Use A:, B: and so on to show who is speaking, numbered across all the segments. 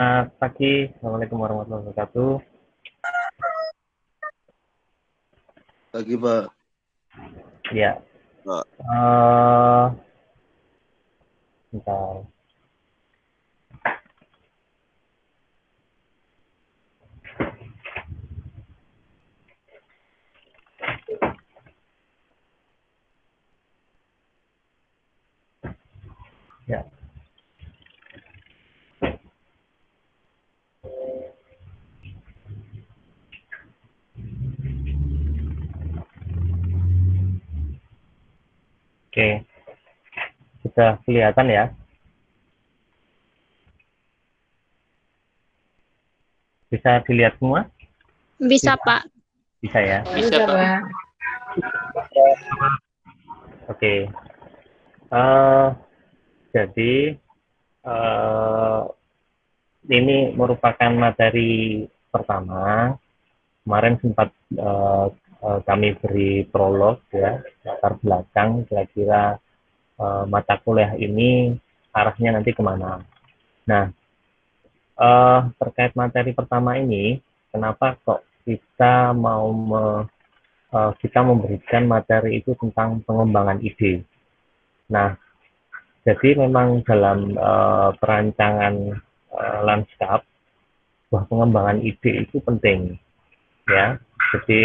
A: Selamat pagi, Assalamualaikum warahmatullahi wabarakatuh.
B: Pagi, Pak.
A: Ya,
B: Pak.
A: bentar. Ya, oke, sudah kelihatan ya. Bisa dilihat semua?
C: Bisa,
A: Bisa,
C: Pak.
A: bisa ya.
C: Bisa, Pak.
A: Oke. Eh, jadi eh, ini merupakan materi pertama. Kemarin sempat kami beri prolog ya, latar belakang kira-kira mata kuliah ini arahnya nanti kemana. Nah, terkait materi pertama ini, kenapa kok kita mau kita memberikan materi itu tentang pengembangan ide. Nah, jadi memang dalam perancangan lanskap, bahwa pengembangan ide itu penting, ya. Jadi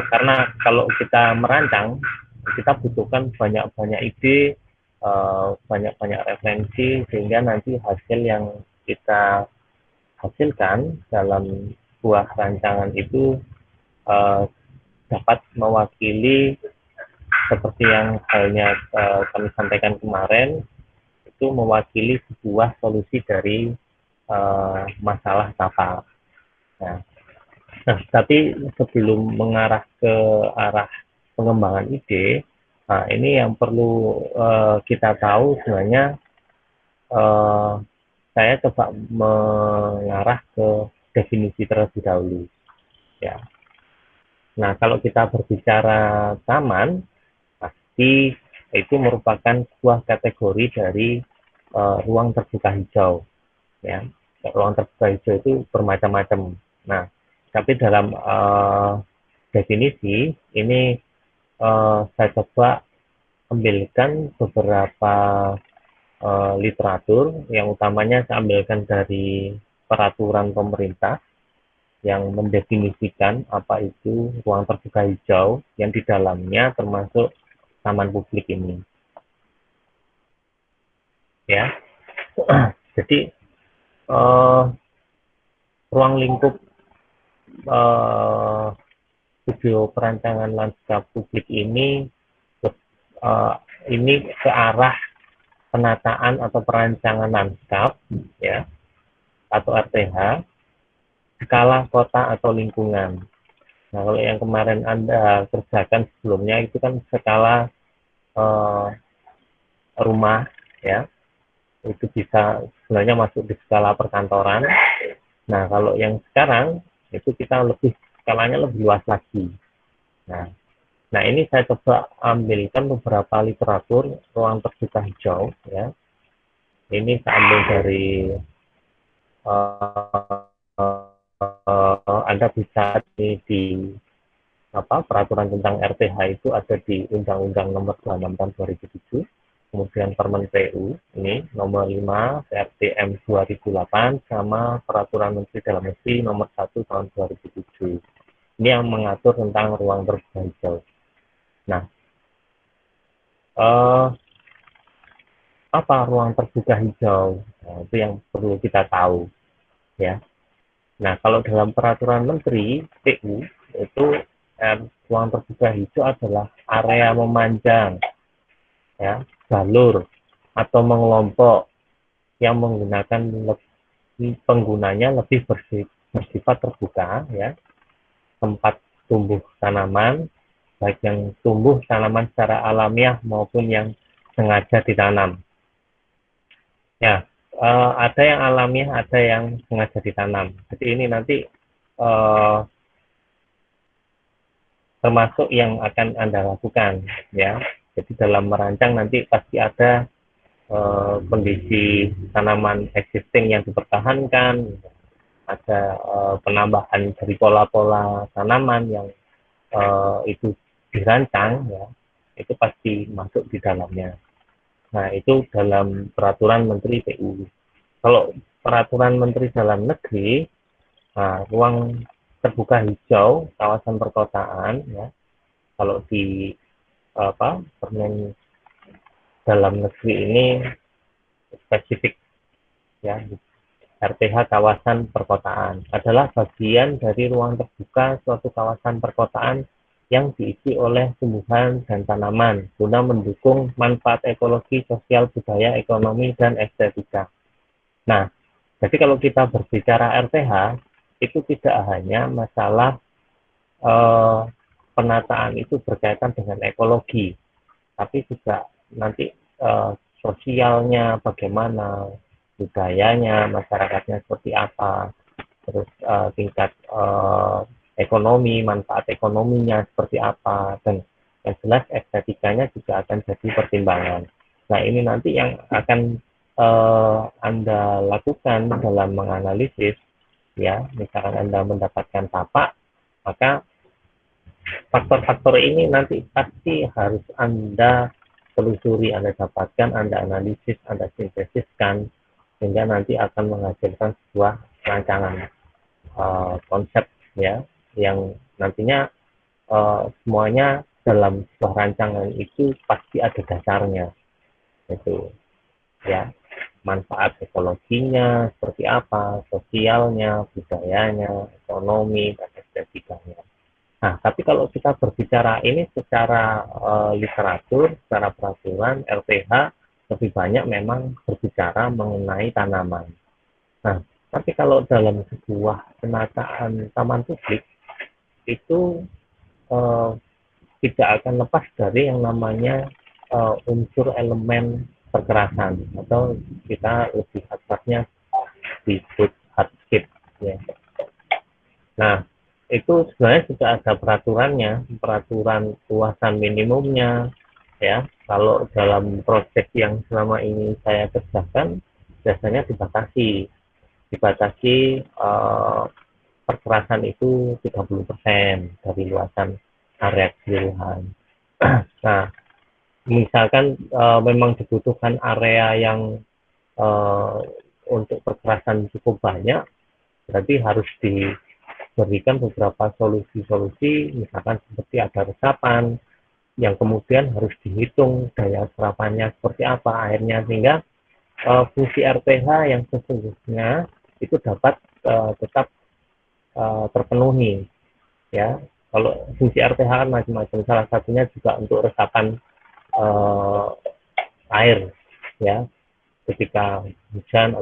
A: karena kalau kita merancang, kita butuhkan banyak-banyak ide, banyak-banyak referensi, sehingga nanti hasil yang kita hasilkan dalam buah rancangan itu uh, dapat mewakili seperti yang halnya kami sampaikan kemarin, itu mewakili sebuah solusi dari masalah kapal. Nah, tapi sebelum mengarah ke arah pengembangan ide, nah ini yang perlu kita tahu sebenarnya, uh, saya coba mengarah ke definisi terlebih dahulu. Ya. Nah, kalau kita berbicara taman, pasti itu merupakan sebuah kategori dari ruang terbuka hijau. Ya, ruang terbuka hijau itu bermacam-macam. Nah, tapi dalam definisi ini saya coba ambilkan beberapa literatur, yang utamanya saya ambilkan dari peraturan pemerintah yang mendefinisikan apa itu ruang terbuka hijau, yang di dalamnya termasuk taman publik ini. Ya, jadi ruang lingkup studio perancangan lanskap publik uh, ini ke arah penataan atau perancangan lanskap, ya, atau RTH skala kota atau lingkungan. Nah, kalau yang kemarin Anda kerjakan sebelumnya itu kan skala uh, rumah, ya, itu bisa sebenarnya masuk di skala perkantoran. Nah, kalau yang sekarang itu kita skalanya lebih luas lagi. Nah, ini saya coba ambilkan beberapa literatur ruang terbuka hijau, ya. Ini saya ambil dari Anda bisa di peraturan tentang RTH itu ada di Undang-Undang Nomor 26 Tahun 2007, kemudian Permen PU ini Nomor 5 PRTM 2008, sama Peraturan Menteri Dalam Negeri Nomor 1 Tahun 2007. Ini yang mengatur tentang ruang terbuka hijau. Nah, apa ruang terbuka hijau? Nah, itu yang perlu kita tahu, ya. Nah, kalau dalam peraturan menteri PU itu ruang terbuka hijau adalah area memanjang, ya, jalur atau mengelompok yang menggunakan penggunanya lebih bersifat terbuka, ya, tempat tumbuh tanaman, baik yang tumbuh tanaman secara alamiah maupun yang sengaja ditanam. Ya, ada yang alamiah, ada yang sengaja ditanam. Jadi ini nanti termasuk yang akan Anda lakukan, ya. Jadi dalam merancang nanti pasti ada kondisi tanaman existing yang dipertahankan, ada penambahan dari pola-pola tanaman yang itu dirancang, ya, itu pasti masuk di dalamnya. Nah, itu dalam peraturan Menteri PU. Kalau peraturan Menteri Dalam Negeri, nah, ruang terbuka hijau kawasan perkotaan, ya, kalau di Permen Dalam Negeri ini spesifik, ya, RTH kawasan perkotaan adalah bagian dari ruang terbuka suatu kawasan perkotaan yang diisi oleh tumbuhan dan tanaman guna mendukung manfaat ekologi, sosial, budaya, ekonomi, dan estetika. Nah, jadi kalau kita berbicara RTH, itu tidak hanya masalah penataan itu berkaitan dengan ekologi, tapi juga nanti sosialnya bagaimana, budayanya, masyarakatnya seperti apa, terus tingkat ekonomi, manfaat ekonominya seperti apa, dan yang jelas estetikanya juga akan jadi pertimbangan. Nah, ini nanti yang akan Anda lakukan dalam menganalisis, ya, misalkan Anda mendapatkan tapak, maka faktor-faktor ini nanti pasti harus Anda telusuri, Anda dapatkan, Anda analisis, Anda sintesiskan, sehingga nanti akan menghasilkan sebuah rancangan konsep, ya, yang nantinya semuanya dalam sebuah rancangan itu pasti ada dasarnya, itu, ya, manfaat ekologinya seperti apa, sosialnya, budayanya, ekonomi, dan estetikanya. Nah, tapi kalau kita berbicara ini secara literatur, secara peraturan, RTH lebih banyak memang berbicara mengenai tanaman. Nah, tapi kalau dalam sebuah penataan taman publik, itu tidak akan lepas dari yang namanya unsur elemen perkerasan, atau kita lebih akrabnya disebut hardscape, ya. Nah, itu sebenarnya sudah ada peraturannya, peraturan luasan minimumnya, ya. Kalau dalam proyek yang selama ini saya kerjakan, biasanya dibatasi perkerasan itu 30% dari luasan area keseluruhan. Nah, misalkan memang dibutuhkan area yang untuk perkerasan cukup banyak, berarti harus diberikan beberapa solusi-solusi, misalkan seperti ada resapan, yang kemudian harus dihitung daya serapannya seperti apa airnya, sehingga fungsi RTH yang sesungguhnya itu dapat tetap terpenuhi, ya. Kalau fungsi RTH kan macam-macam, salah satunya juga untuk resapan air, ya, ketika hujan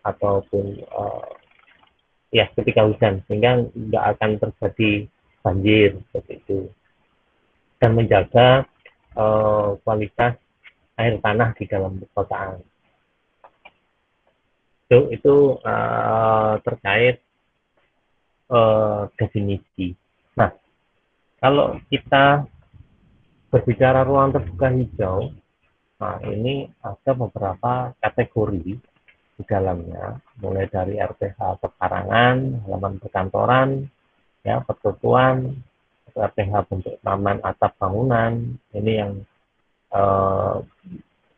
A: ataupun ya ketika hujan, sehingga nggak akan terjadi banjir seperti itu, dan menjaga kualitas air tanah di dalam perkotaan. Itu terkait definisi. Nah, kalau kita berbicara ruang terbuka hijau, nah ini ada beberapa kategori di dalamnya, mulai dari RTH pekarangan, halaman perkantoran, ya, pertokoan, RTH bentuk taman atap bangunan. Ini yang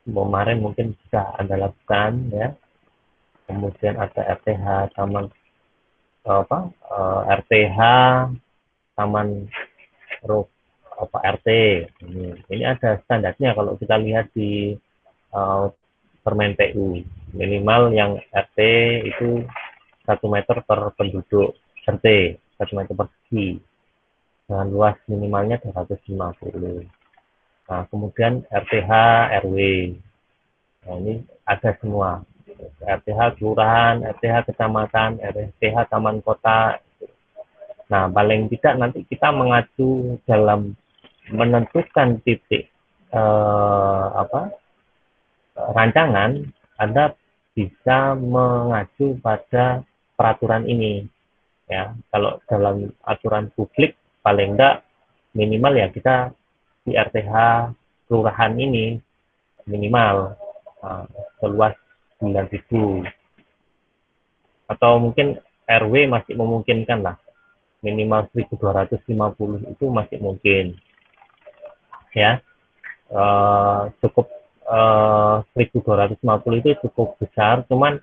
A: kemarin mungkin sudah Anda lakukan, ya. Kemudian ada RTH taman RTH taman RT. Ini ada standarnya kalau kita lihat di Permen PU. Minimal yang RT itu 1 meter per penduduk RT, 1 meter persegi. Dengan luas minimalnya 250. Nah, kemudian RTH RW. Nah, ini ada semua. RTH kelurahan, RTH kecamatan, RTH taman kota. Nah, paling tidak nanti kita mengacu dalam menentukan titik rancangan, Anda bisa mengacu pada peraturan ini, ya. Kalau dalam aturan publik paling enggak minimal ya kita di RTH kelurahan ini minimal seluas 9.000, atau mungkin RW masih memungkinkan lah, minimal 1.250 itu masih mungkin ya. Cukup 1.250 itu cukup besar, cuman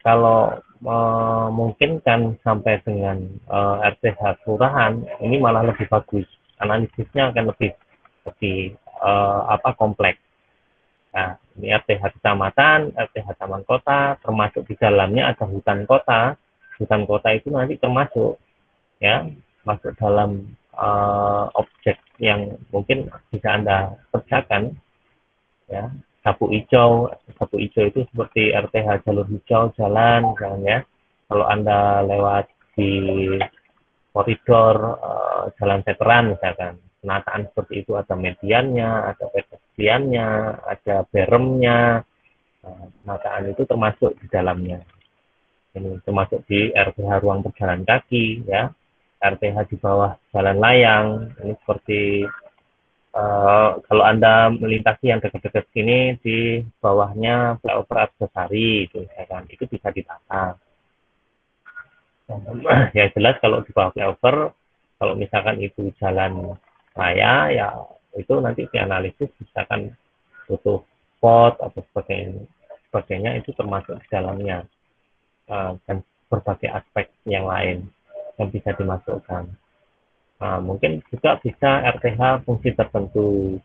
A: kalau memungkinkan sampai dengan RTH kelurahan, ini malah lebih bagus, analisisnya akan lebih kompleks. Nah, ini RTH kecamatan, RTH taman kota, termasuk di dalamnya ada hutan kota. Hutan kota itu nanti termasuk ya, masuk dalam objek yang mungkin bisa Anda kerjakan ya. Sapu hijau itu seperti RTH jalur hijau jalan misalnya. Kalau Anda lewat di koridor jalan veteran misalkan, penataan seperti itu, ada mediannya, ada pedestriannya, ada beremnya. Penataan itu termasuk di dalamnya. Ini termasuk di RTH ruang berjalan kaki ya, RTH di bawah jalan layang. Ini seperti kalau Anda melintasi yang dekat-dekat sini, di bawahnya flyover Argosari itu misalkan, itu bisa ditata. Ya jelas kalau di bawah flyover, kalau misalkan itu jalan raya, ya itu nanti dianalisis, misalkan butuh spot atau sebagainya, itu termasuk di dalamnya, dan berbagai aspek yang lain yang bisa dimasukkan. Mungkin juga bisa RTH fungsi tertentu,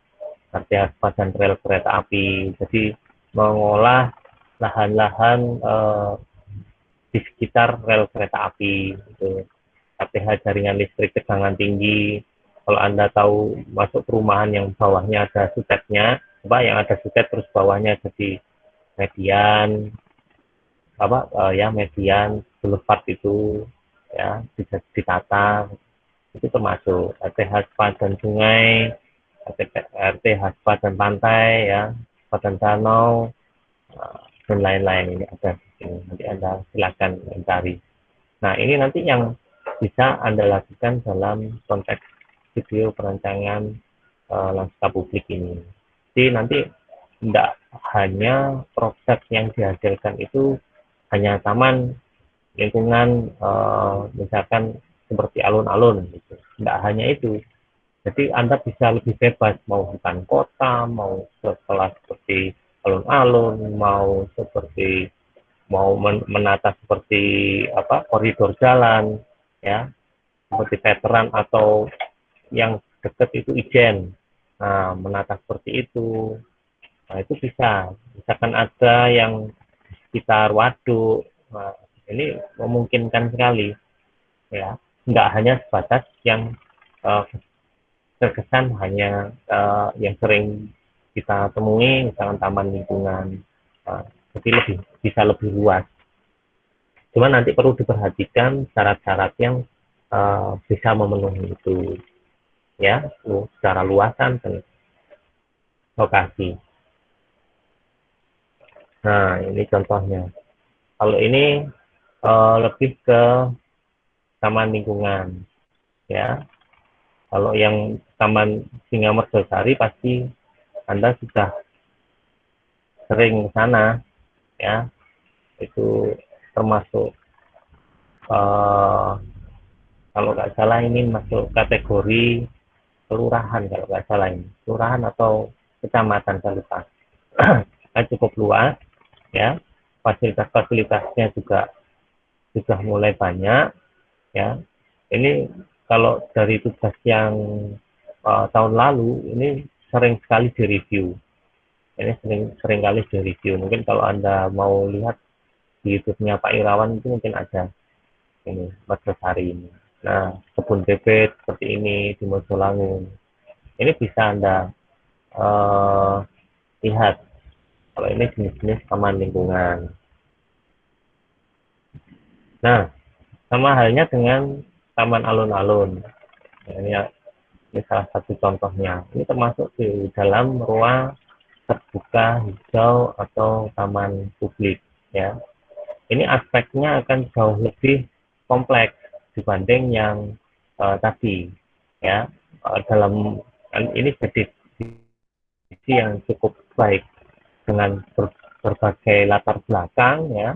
A: RTH sepadan rel kereta api, jadi mengolah lahan-lahan di sekitar rel kereta api, gitu. RTH jaringan listrik tegangan tinggi. Kalau Anda tahu masuk perumahan yang bawahnya ada sutetnya, yang ada sutet terus bawahnya jadi median, median boulevard itu ya bisa ditata, itu termasuk RTH sepadan sungai, RTH sepadan pantai ya, sepadan danau, dan lain-lain. Ini ada di sini, nanti Anda silakan mencari. Nah, ini nanti yang bisa Anda lakukan dalam konteks video perancangan lanskap publik ini. Jadi nanti tidak hanya proses yang dihasilkan itu hanya taman, lingkungan, misalkan seperti alun-alun gitu. Tidak hanya itu. Jadi Anda bisa lebih bebas, mau hutan kota, mau setelah seperti alun-alun, mau menata seperti koridor jalan ya, seperti veteran, atau yang dekat itu Ijen. Nah, menata seperti itu. Nah, itu bisa. Misalkan ada yang di sekitar waduk. Nah, ini memungkinkan sekali ya. Nggak hanya sebatas yang terkesan hanya yang sering kita temui, misalkan taman lingkungan. Jadi bisa lebih luas. Cuma nanti perlu diperhatikan syarat-syarat yang bisa memenuhi itu ya, secara luasan dan lokasi. Nah, ini contohnya. Kalau ini lebih ke taman lingkungan ya. Kalau yang Taman Singa Mergosari pasti Anda sudah sering ke sana ya. Itu termasuk kalau nggak salah ini masuk kategori kelurahan, kalau nggak salah ini kelurahan atau kecamatan, saya lupa. Cukup luas ya, fasilitasnya juga sudah mulai banyak ya. Ini kalau dari tugas yang tahun lalu, ini sering sekali direview. Ini sering kali direview. Mungkin kalau Anda mau lihat di YouTube-nya Pak Irawan, itu mungkin ada ini Mergosari ini. Nah, kebun bebek seperti ini di Mojolangun, ini bisa Anda lihat. Kalau ini jenis-jenis taman lingkungan. Nah, sama halnya dengan taman alun-alun. Nah, ini salah satu contohnya. Ini termasuk di dalam ruang terbuka hijau atau taman publik ya. Ini aspeknya akan jauh lebih kompleks dibanding yang tadi ya. Dalam ini jadi yang cukup baik dengan berbagai latar belakang ya,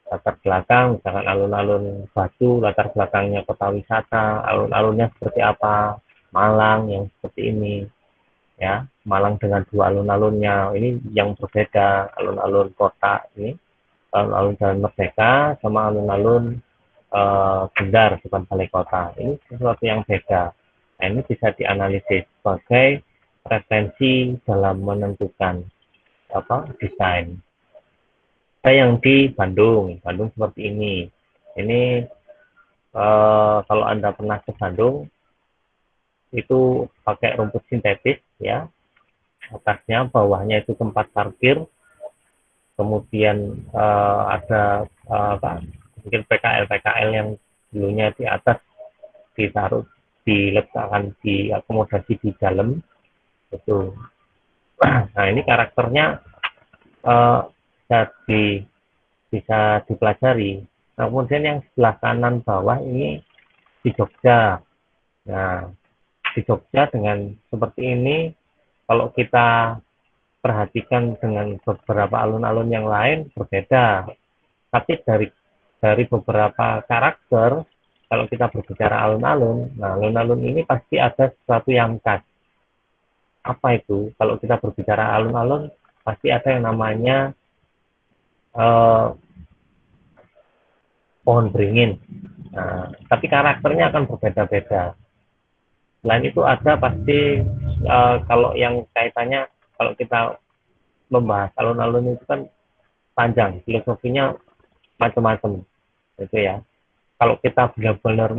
A: latar belakang misalkan alun-alun Batu, latar belakangnya kota wisata, alun-alunnya seperti apa, Malang yang seperti ini ya, Malang dengan dua alun-alunnya ini yang berbeda, alun-alun kota ini, alun-alun Jalan Merdeka sama alun-alun Kendar bukan balai kota, ini sesuatu yang beda. Nah, ini bisa dianalisis sebagai preferensi dalam menentukan desain. Ada yang di Bandung seperti ini. Ini kalau Anda pernah ke Bandung, itu pakai rumput sintetis ya, atasnya bawahnya itu tempat parkir, kemudian ada mungkin PKL yang dulunya di atas ditaruh, diletakkan, diakomodasi di dalam itu. Nah, ini karakternya bisa dipelajari. Nah, kemudian yang sebelah kanan bawah ini di Jogja. Nah, di Jogja dengan seperti ini, kalau kita perhatikan dengan beberapa alun-alun yang lain berbeda. Tapi dari beberapa karakter, kalau kita berbicara alun-alun, nah alun-alun ini pasti ada sesuatu yang khas. Apa itu? Kalau kita berbicara alun-alun, pasti ada yang namanya pohon beringin. Nah, tapi karakternya akan berbeda-beda. Selain itu ada pasti kalau yang kaitannya, kalau kita membahas alun-alun itu kan panjang, filosofinya macam-macam itu ya. Kalau kita benar-benar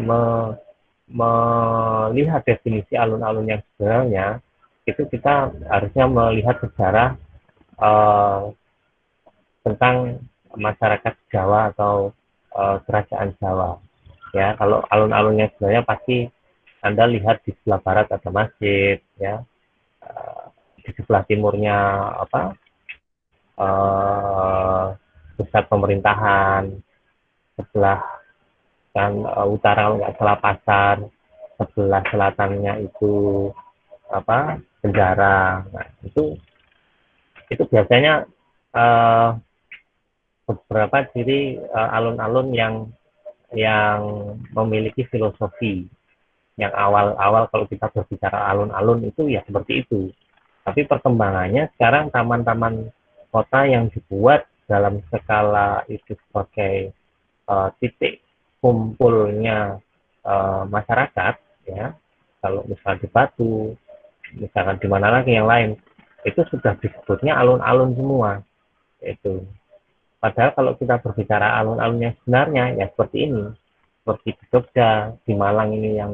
A: melihat definisi alun-alun yang sebenarnya, itu kita harusnya melihat sejarah tentang masyarakat Jawa atau kerajaan Jawa ya. Kalau alun-alunnya sebenarnya pasti Anda lihat di sebelah barat ada masjid ya, di sebelah timurnya pusat pemerintahan, sebelah utara nggak salah pasar, sebelah selatannya itu penjara. Nah, itu biasanya beberapa ciri alun-alun yang memiliki filosofi. Yang awal-awal kalau kita berbicara alun-alun itu ya seperti itu. Tapi perkembangannya sekarang taman-taman kota yang dibuat dalam skala itu sebagai titik kumpulnya masyarakat ya. Kalau misalnya di Batu, misalkan di mana lagi yang lain, itu sudah disebutnya alun-alun semua. Itu. Padahal kalau kita berbicara alun-alun yang sebenarnya ya seperti ini. Seperti di Jogja, di Malang ini yang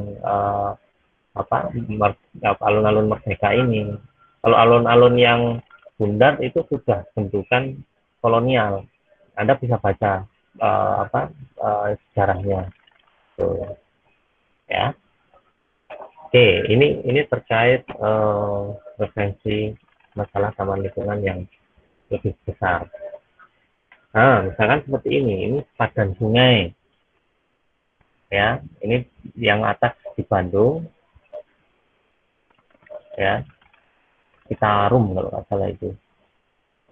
A: alun-alun Merdeka ini. Kalau alun-alun yang bundar itu sudah bentukan kolonial. Anda bisa baca sejarahnya. Tuh. Ya. Oke, ini terkait referensi masalah taman lingkungan yang lebih besar. Nah, misalkan seperti ini padan sungai. Ya, ini yang atas di Bandung. Ya. Citarum kalau nggak salah itu.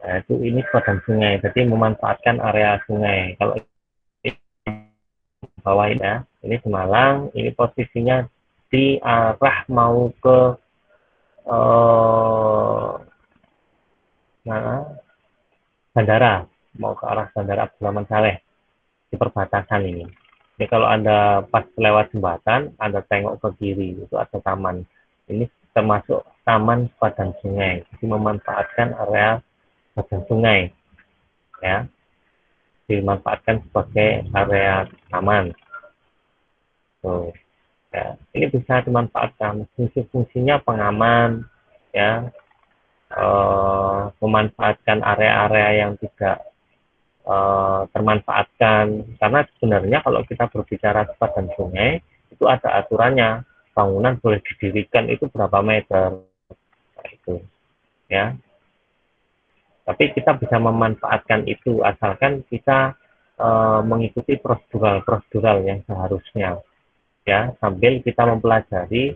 A: Nah, ini padan sungai, jadi memanfaatkan area sungai. Kalau bawah ini ya, ini Malang, ini posisinya di arah mau ke bandara, mau ke arah Bandara Abdurrahman Saleh di perbatasan ini. Jadi kalau Anda pas lewat jembatan, Anda tengok ke kiri, itu ada taman. Ini termasuk taman padan sungai. Jadi memanfaatkan area padan sungai. Ya. Dimanfaatkan sebagai area taman. Tuh. Ya. Ini bisa dimanfaatkan. Fungsi-fungsinya pengaman, ya. Memanfaatkan area-area yang tidak termanfaatkan, karena sebenarnya kalau kita berbicara padan sungai itu ada aturannya, bangunan boleh didirikan itu berapa meter, nah, itu ya. Tapi kita bisa memanfaatkan itu asalkan kita mengikuti prosedural yang seharusnya ya, sambil kita mempelajari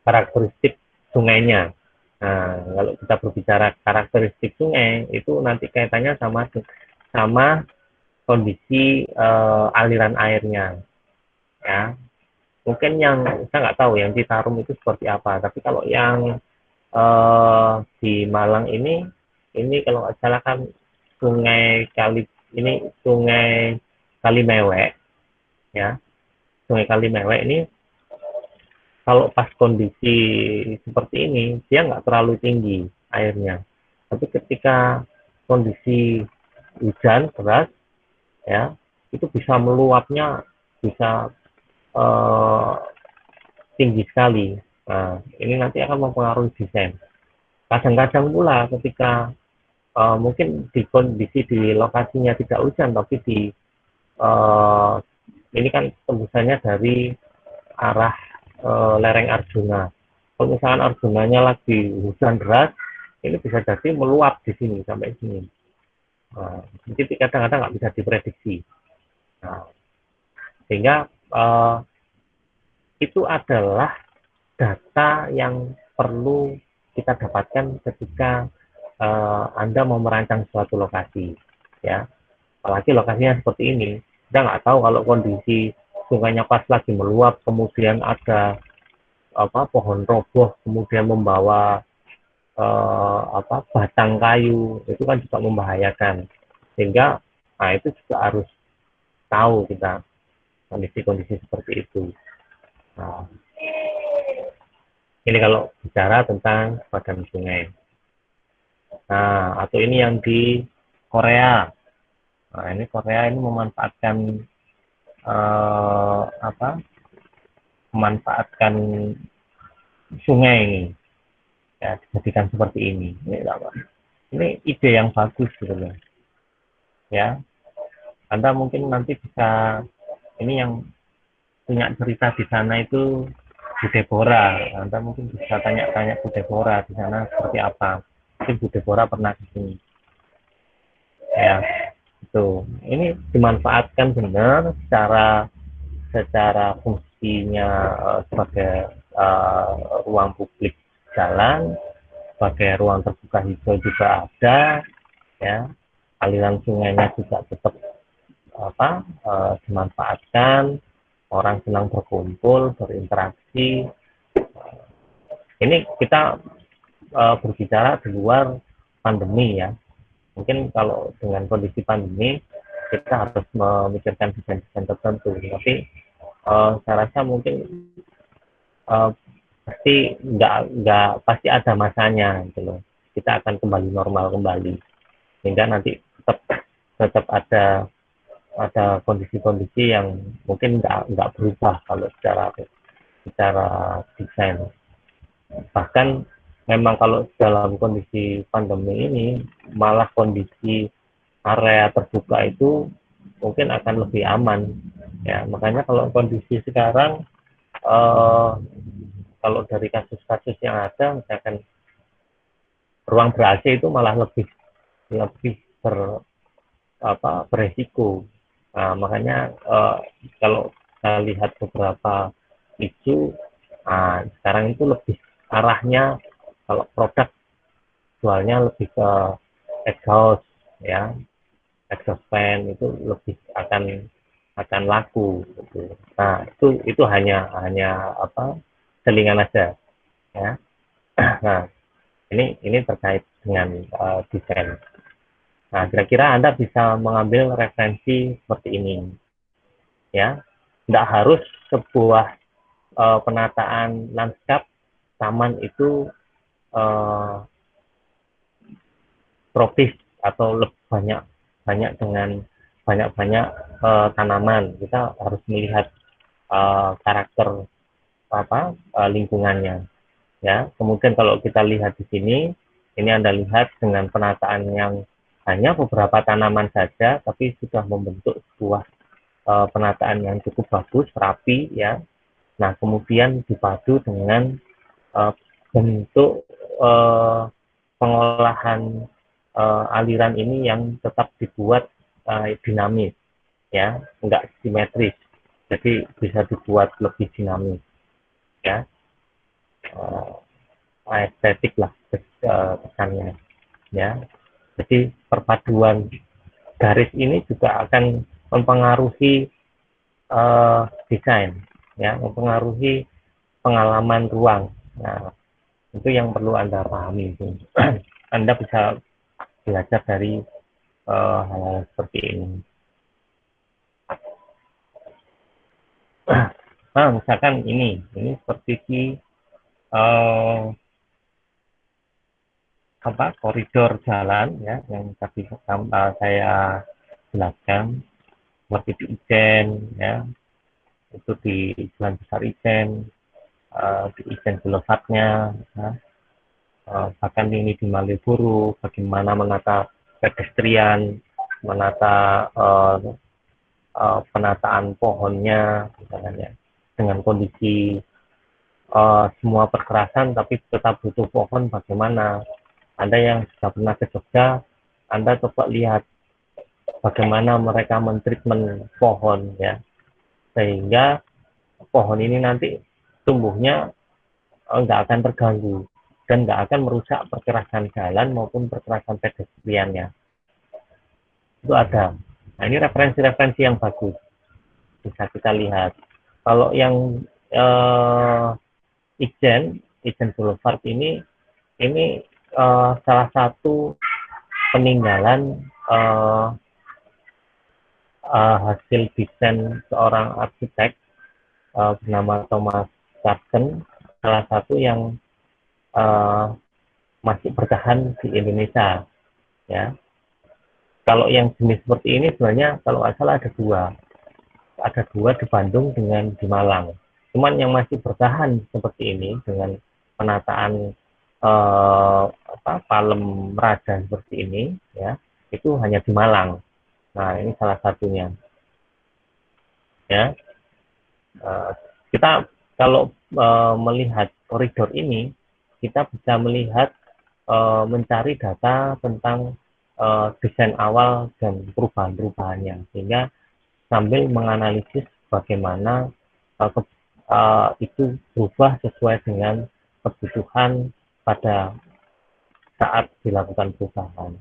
A: karakteristik sungainya Nah, kalau kita berbicara karakteristik sungai, itu nanti kaitannya sama kondisi aliran airnya, ya. Mungkin yang saya nggak tahu yang Citarum itu seperti apa, tapi kalau yang di Malang ini kalau nggak salah kan sungai Kalimewek, ya. Sungai Kalimewek ini kalau pas kondisi seperti ini dia nggak terlalu tinggi airnya, tapi ketika kondisi hujan deras, ya, itu bisa meluapnya bisa eh, tinggi sekali. Nah, ini nanti akan mempengaruhi desain. Kadang-kadang pula ketika mungkin di kondisi di lokasinya tidak hujan, tapi eh, ini kan tembusannya dari arah lereng Arjuna. Kalau misalkan Arjunanya lagi hujan deras, ini bisa jadi meluap di sini sampai sini. Jadi kadang-kadang nggak bisa diprediksi. Nah, sehingga itu adalah data yang perlu kita dapatkan ketika Anda mau merancang suatu lokasi, ya. Apalagi lokasinya seperti ini, kita nggak tahu kalau kondisi sungainya pas lagi meluap, kemudian ada pohon roboh, kemudian membawa batang kayu, itu kan juga membahayakan. Sehingga, nah itu juga harus tahu kita kondisi-kondisi seperti itu. Nah, ini kalau bicara tentang badan sungai. Nah, atau ini yang di Korea. Nah, ini Korea ini memanfaatkan memanfaatkan sungai ini, ya, dijadikan seperti ini. Ini ide yang bagus sebenarnya. Ya, Anda mungkin nanti bisa, ini yang punya cerita di sana itu Bu Deborah. Anda mungkin bisa tanya-tanya Bu Deborah di sana seperti apa. Mungkin Bu Deborah pernah ke sini. Ya, itu. Ini dimanfaatkan benar secara fungsinya sebagai ruang publik jalan, sebagai ruang terbuka hijau juga ada, ya. Aliran sungainya juga tetap dimanfaatkan, orang senang berkumpul, berinteraksi. Ini kita berbicara di luar pandemi, ya. Mungkin kalau dengan kondisi pandemi kita harus memikirkan desain-desain tertentu, tapi saya rasa mungkin pasti ada masanya gitu loh. Kita akan kembali normal kembali, sehingga nanti tetap ada kondisi-kondisi yang mungkin nggak berubah kalau secara desain. Bahkan memang kalau dalam kondisi pandemi ini malah kondisi area terbuka itu mungkin akan lebih aman, ya. Makanya kalau kondisi sekarang kalau dari kasus-kasus yang ada, misalkan ruang ber-AC itu malah lebih beresiko. Nah, makanya kalau saya lihat beberapa isu, sekarang itu lebih arahnya kalau produk jualnya lebih ke exhaust, ya, exhaust fan itu lebih akan laku gitu. Nah, itu hanya selingan aja, ya. Nah, ini terkait dengan desain. Nah, kira-kira Anda bisa mengambil referensi seperti ini, ya. Tidak harus sebuah penataan lanskap taman itu tropis atau lebih banyak dengan banyak tanaman. Kita harus melihat karakter lingkungannya, ya. Kemudian kalau kita lihat di sini, ini Anda lihat dengan penataan yang hanya beberapa tanaman saja, tapi sudah membentuk sebuah penataan yang cukup bagus, rapi, ya. Nah, kemudian dipadu dengan bentuk pengolahan aliran ini yang tetap dibuat dinamis, ya, enggak simetris, jadi bisa dibuat lebih dinamis, ya. estetik lah kesannya, ya. Jadi perpaduan garis ini juga akan mempengaruhi desain, ya, mempengaruhi pengalaman ruang. Nah, itu yang perlu Anda pahami. Anda bisa belajar dari hal-hal seperti ini. Nah, misalkan ini seperti koridor jalan, ya, yang tadi saya jelaskan, seperti di Ijen, ya, itu di Jalan Besar Ijen, di Ijen Boulevardnya, ya. Bahkan ini di Malioboro, bagaimana menata pedestrian, menata penataan pohonnya, misalnya, dengan kondisi semua perkerasan tapi tetap butuh pohon, bagaimana. Anda yang sudah pernah ke Jogja, Anda coba lihat bagaimana mereka mentreatment pohon, ya, sehingga pohon ini nanti tumbuhnya nggak akan terganggu dan nggak akan merusak perkerasan jalan maupun perkerasan pedestriannya. Itu ada. Nah, ini referensi-referensi yang bagus, bisa kita lihat. Kalau yang Ijen Boulevard ini salah satu peninggalan hasil desain seorang arsitek bernama Thomas Carson, salah satu yang masih bertahan di Indonesia, ya. Kalau yang jenis seperti ini sebenarnya kalau nggak salah ada dua di Bandung dengan di Malang. Cuman yang masih bertahan seperti ini dengan penataan palem raja seperti ini, ya, itu hanya di Malang. Nah, ini salah satunya, ya. Kita kalau melihat koridor ini, kita bisa melihat mencari data tentang desain awal dan perubahan-perubahannya, sehingga sambil menganalisis bagaimana itu berubah sesuai dengan kebutuhan pada saat dilakukan perubahan.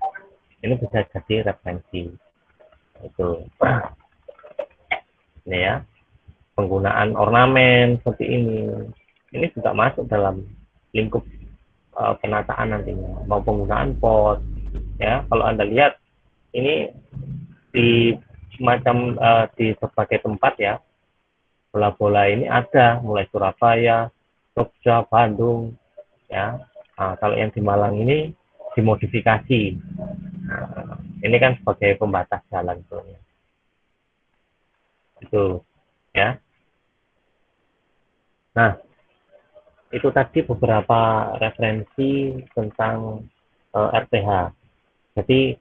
A: Ini bisa jadi referensi. Itu. Ini, ya. Penggunaan ornamen seperti ini. Ini juga masuk dalam lingkup penataan nantinya. Mau penggunaan pot, ya. Kalau Anda lihat ini di semacam di berbagai tempat, ya, bola-bola ini ada mulai Surabaya, Jogja, Bandung, ya. Nah, kalau yang di Malang ini dimodifikasi. Nah, ini kan sebagai pembatas jalan sebenarnya. Itu, ya. Nah, itu tadi beberapa referensi tentang RTH. Jadi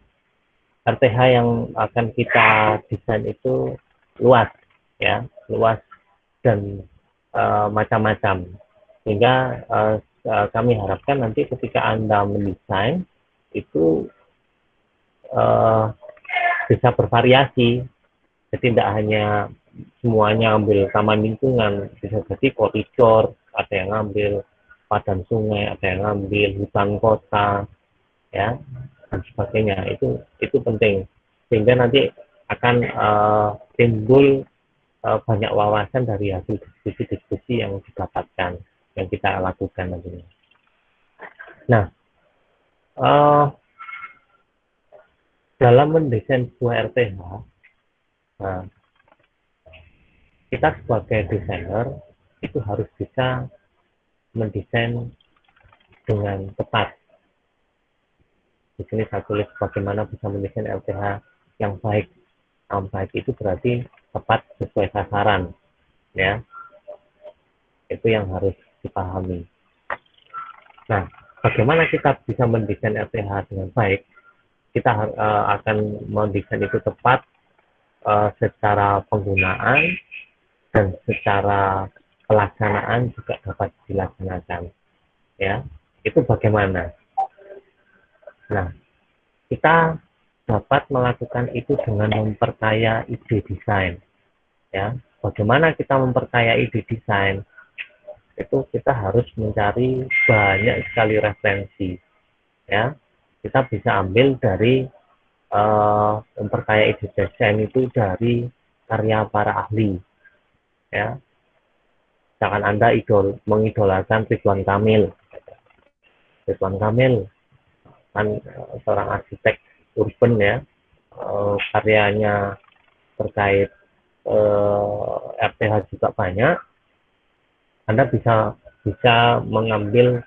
A: RTH yang akan kita desain itu luas, ya, luas dan macam-macam, sehingga kami harapkan nanti ketika Anda mendesain itu bisa bervariasi, jadi tidak hanya semuanya ambil taman lingkungan, bisa jadi koridor, ada yang ngambil padan sungai, ada yang ngambil hutan kota, ya, dan sebagainya. Itu penting, sehingga nanti akan timbul banyak wawasan dari hasil diskusi-diskusi yang didapatkan, yang kita lakukan nantinya. Nah, dalam mendesain sebuah RTH, nah, kita sebagai desainer itu harus bisa mendesain dengan tepat. Di sini saya tulis bagaimana bisa mendesain RTH yang baik. Yang baik itu berarti tepat sesuai sasaran, ya. Itu yang harus dipahami. Nah, bagaimana kita bisa mendesain RTH dengan baik? Kita akan mendesain itu tepat secara penggunaan dan secara pelaksanaan juga dapat dilaksanakan, ya. Itu bagaimana? Nah, kita dapat melakukan itu dengan memperkaya ide desain, ya. Bagaimana kita memperkaya ide desain? itu kita harus mencari banyak sekali referensi, ya. Kita bisa ambil dari memperkaya ide desain itu dari karya para ahli, ya. Misalkan Anda mengidolakan Ridwan Kamil. Ridwan Kamil kan seorang arsitek urban, ya. Karyanya terkait RTH juga banyak. Anda bisa mengambil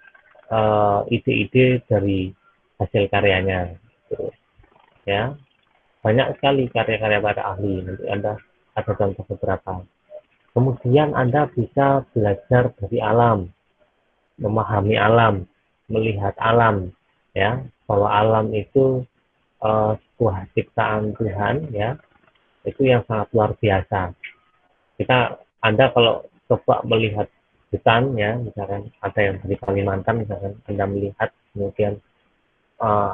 A: ide-ide dari hasil karyanya, gitu, ya. Banyak sekali karya-karya para ahli. Nanti Anda ada contoh beberapa. Kemudian Anda bisa belajar dari alam, memahami alam, melihat alam, ya, bahwa alam itu sebuah ciptaan Tuhan, ya, itu yang sangat luar biasa. Anda kalau coba melihat hutan, ya, misalkan ada yang dari Kalimantan, misalkan Anda melihat, kemudian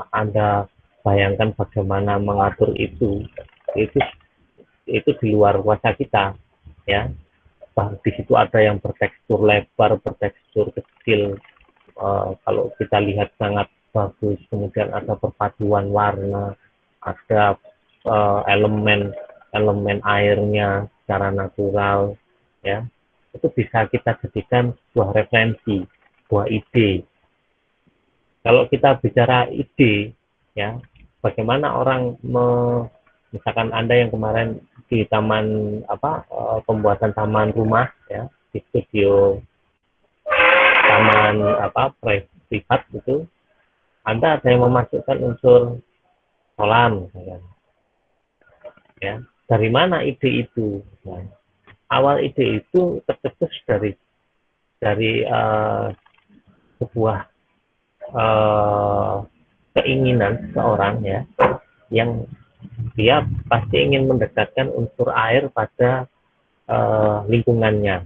A: Anda bayangkan bagaimana mengatur itu di luar kuasa kita, ya. Di situ ada yang bertekstur lebar, bertekstur kecil. Kalau kita lihat sangat bagus, kemudian ada perpaduan warna, ada elemen airnya secara natural, ya. Itu bisa kita jadikan sebuah referensi, sebuah ide. Kalau kita bicara ide, ya, bagaimana orang misalkan Anda yang kemarin di taman pembuatan taman rumah, ya, di studio taman privat itu, Anda ada yang memasukkan unsur kolam, ya. Dari mana ide itu? Nah, awal ide itu tercetus dari sebuah keinginan seorang, ya, yang dia pasti ingin mendekatkan unsur air pada lingkungannya.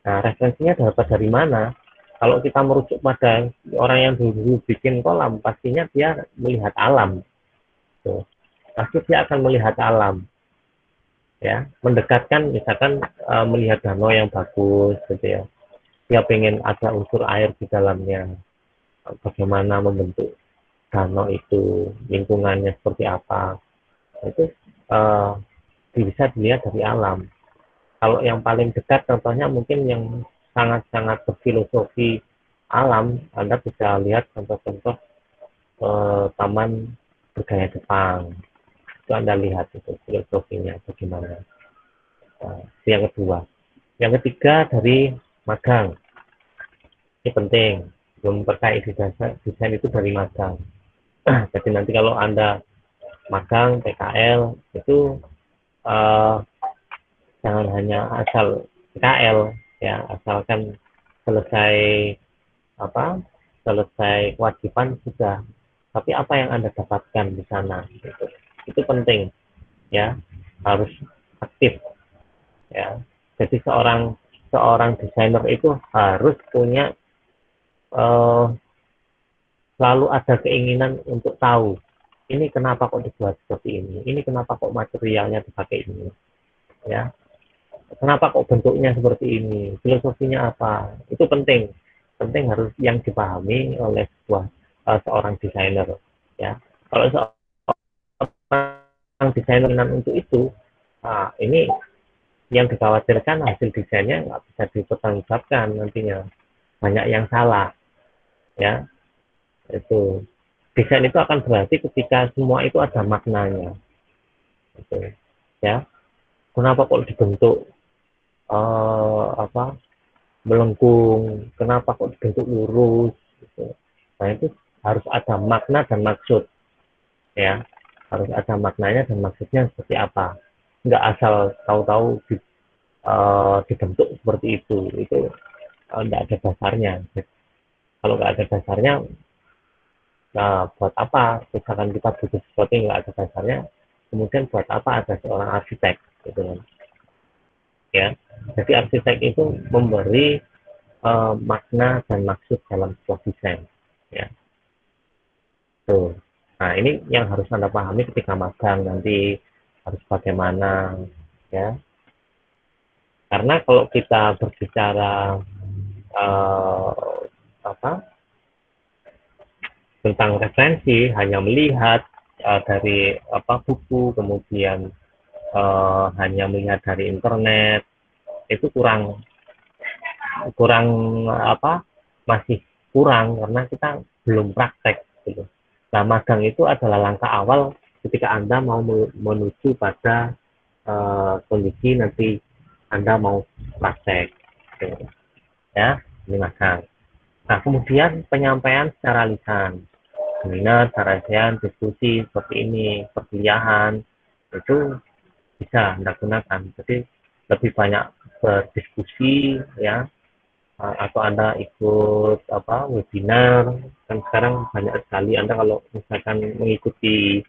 A: Nah, referensinya dapat dari mana? Kalau kita merujuk pada orang yang dulu bikin kolam, pastinya dia melihat alam. Tuh. Pasti dia akan melihat alam, ya, mendekatkan, misalkan melihat danau yang bagus, gitu, ya. Dia pengen ada unsur air di dalamnya. Bagaimana membentuk danau itu, lingkungannya seperti apa, itu bisa dilihat dari alam. Kalau yang paling dekat contohnya mungkin yang sangat-sangat berfilosofi alam, Anda bisa lihat contoh-contoh taman bergaya Jepang. Itu Anda lihat itu filosofinya bagaimana. Itu yang kedua. Yang ketiga dari magang. Ini penting. Memperkaya desain itu dari magang. Jadi nanti kalau Anda magang PKL itu jangan hanya asal PKL, ya, asalkan selesai kewajiban sudah, tapi apa yang Anda dapatkan di sana, gitu. Itu penting, ya, harus aktif, ya. Jadi seorang desainer itu harus punya selalu ada keinginan untuk tahu ini kenapa kok dibuat seperti ini kenapa kok materialnya dipakai ini, ya, kenapa kok bentuknya seperti ini, filosofinya apa. Itu penting harus yang dipahami oleh seorang desainer, ya. Kalau seorang desainer untuk itu, ini yang dikhawatirkan hasil desainnya nggak bisa dipertanggungjawabkan nantinya, banyak yang salah, ya. Itu desain itu akan berarti ketika semua itu ada maknanya, gitu, ya. Kenapa kok dibentuk melengkung, kenapa kok dibentuk lurus, gitu. Nah, itu harus ada makna dan maksud, ya, harus ada maknanya dan maksudnya seperti apa. Nggak asal tahu-tahu dibentuk seperti itu nggak ada dasarnya. Kalau nggak ada dasarnya, nah, buat apa misalkan kita butuh sesuatu yang nggak ada dasarnya, kemudian buat apa ada seorang arsitek, gitu kan, ya. Jadi arsitek itu memberi makna dan maksud dalam sebuah desain, ya. Tuh. Nah, ini yang harus Anda pahami ketika magang nanti, harus bagaimana, ya. Karena kalau kita berbicara eh, apa tentang referensi, hanya melihat dari buku, kemudian hanya melihat dari internet, itu kurang kurang masih kurang karena kita belum praktek gitu. Nah, magang itu adalah langkah awal ketika Anda mau menuju pada kondisi nanti Anda mau praktek gitu. Ya, ini magang. Nah, kemudian penyampaian secara lisan, seminar, kajian, diskusi seperti ini, perkuliahan, itu bisa Anda gunakan. Jadi lebih banyak berdiskusi ya, atau Anda ikut webinar. Kan sekarang banyak sekali Anda kalau misalkan mengikuti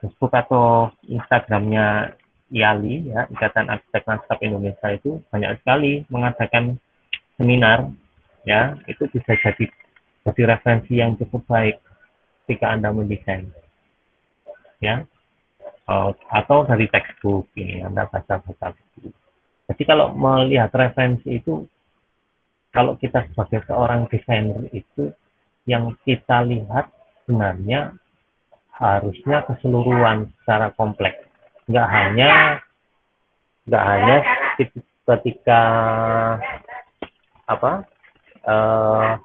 A: Facebook atau Instagramnya IALI ya, Ikatan Arsitek Lanskap Indonesia, itu banyak sekali mengadakan seminar ya, itu bisa jadi referensi yang cukup baik ketika Anda mendesain ya. Atau dari textbook ini Anda baca-baca. Jadi kalau melihat referensi itu, kalau kita sebagai seorang desainer itu yang kita lihat sebenarnya harusnya keseluruhan secara kompleks, nggak hanya ketika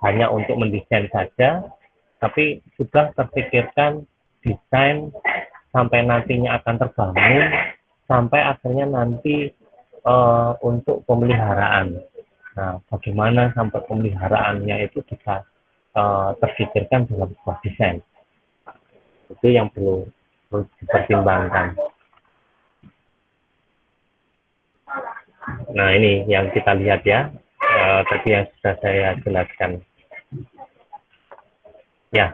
A: hanya untuk mendesain saja, tapi sudah terpikirkan desain sampai nantinya akan terbangun, sampai akhirnya nanti untuk pemeliharaan. Nah, bagaimana sampai pemeliharaannya itu bisa terpikirkan dalam sebuah desain. Itu yang perlu dipertimbangkan. Nah, ini yang kita lihat ya, tadi yang sudah saya jelaskan. Ya,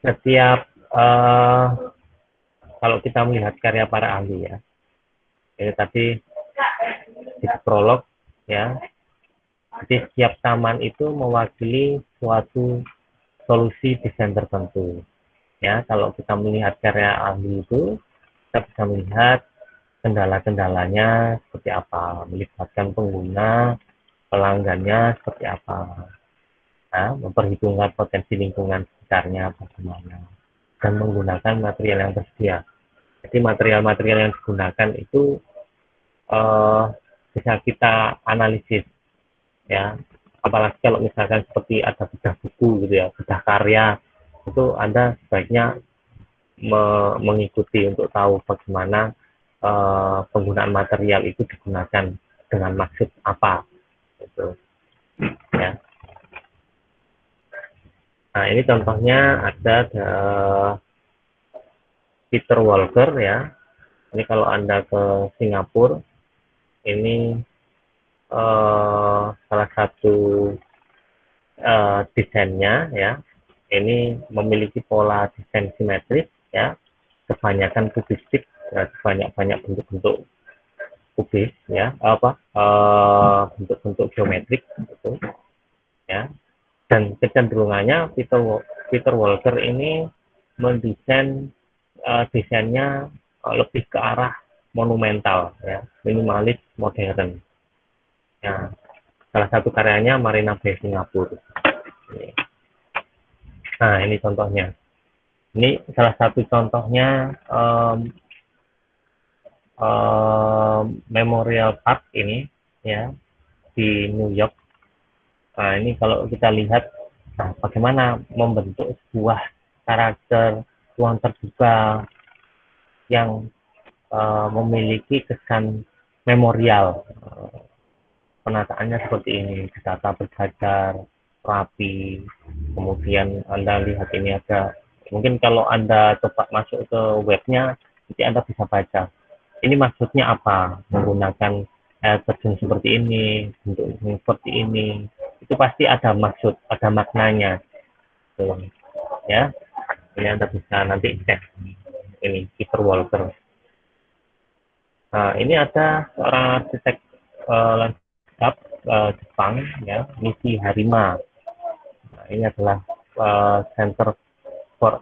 A: setiap kalau kita melihat karya para ahli ya, ini tadi di prolog ya, jadi setiap taman itu mewakili suatu solusi desain tertentu. Ya, kalau kita melihat karya ahli itu, kita bisa melihat kendala-kendalanya seperti apa, melibatkan pengguna, pelanggannya seperti apa, nah, memperhitungkan potensi lingkungan sekitarnya bagaimana, dan menggunakan material yang tersedia. Jadi material-material yang digunakan itu bisa kita analisis ya, apalagi kalau misalkan seperti ada bedah buku gitu ya, bedah karya, itu Anda sebaiknya mengikuti untuk tahu bagaimana penggunaan material itu digunakan dengan maksud apa gitu ya. Nah, ini contohnya ada Peter Walker ya. Ini kalau Anda ke Singapura, ini salah satu desainnya ya. Ini memiliki pola desain simetris ya, kebanyakan kubistik, banyak bentuk-bentuk kubis ya, bentuk-bentuk geometrik gitu ya. Dan kecenderungannya Peter Walker ini mendesain desainnya lebih ke arah monumental ya, minimalis modern ya. Salah satu karyanya Marina Bay Singapura. Nah, ini contohnya. Ini salah satu contohnya Memorial Park ini ya, di New York. Nah, ini kalau kita lihat bagaimana membentuk sebuah karakter ruang terbuka yang memiliki kesan memorial. Penataannya seperti ini, ditata berjajar, rapi. Kemudian Anda lihat ini ada, mungkin kalau Anda coba masuk ke webnya, nanti Anda bisa baca. Ini maksudnya apa? Menggunakan air terjun seperti ini, bentuk seperti ini. Itu pasti ada maksud, ada maknanya. Tuh, ya. Ini Anda bisa nanti cek. Ini Peter Walker. Nah, ini ada seorang arsitek lanskap Jepang ya, Nishi Harima. Nah, ini adalah Center for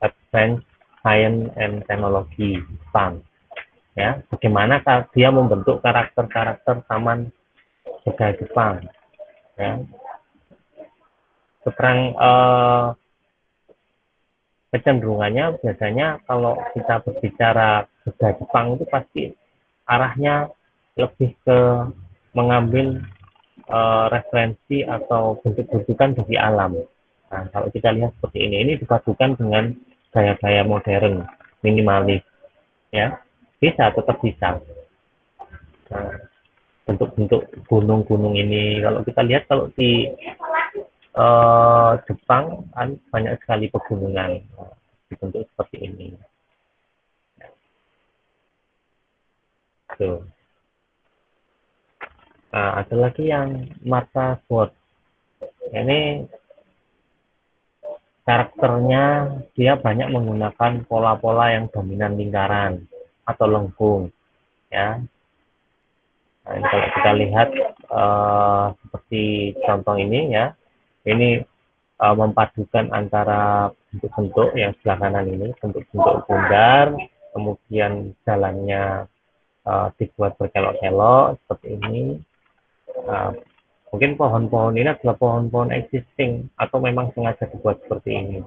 A: Advanced Science and Technology Jepang. Ya, bagaimana dia membentuk karakter-karakter taman budaya Jepang. Ya, kecenderungannya biasanya kalau kita berbicara budaya Jepang itu pasti arahnya lebih ke mengambil referensi atau bentuk-bentukan dari alam. Nah, kalau kita lihat seperti ini dipadukan dengan gaya-gaya modern, minimalis, ya bisa, tetap bisa. Nah, bentuk-bentuk gunung-gunung ini, kalau kita lihat kalau di Jepang kan banyak sekali pegunungan, dibentuk seperti ini. Tuh. Nah, ada lagi yang Martha Ford. Ini karakternya dia banyak menggunakan pola-pola yang dominan lingkaran atau lengkung, ya. Nah, ini kalau kita lihat seperti contoh ini, ya, ini memadukan antara bentuk-bentuk yang sebelah kanan ini, bentuk-bentuk bundar, kemudian jalannya dibuat berkelok-kelok seperti ini. Mungkin pohon-pohon ini adalah pohon-pohon existing atau memang sengaja dibuat seperti ini